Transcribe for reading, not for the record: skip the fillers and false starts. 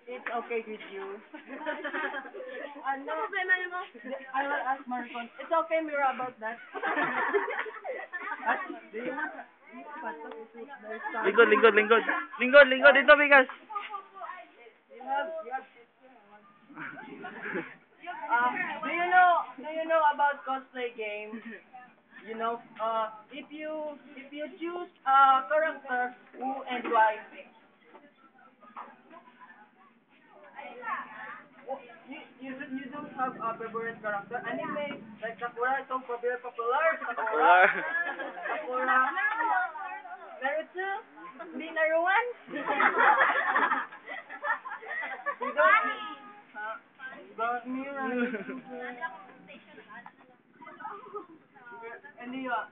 It's okay with you. Ano problema niyo mo? I will ask Marcon. It's okay, Mira, about that. Do you want Lingkod, lingkod, lingkod. Lingkod, lingkod. Dito, bigas. Do you know about cosplay game? You know, if you choose a character, who and why? You don't have a favorite character? Anime, like Sakura, itong popular. Popular. Sakura. Naruto? Hindi Naruan? You don't... Huh? But me, right? Hindi ba?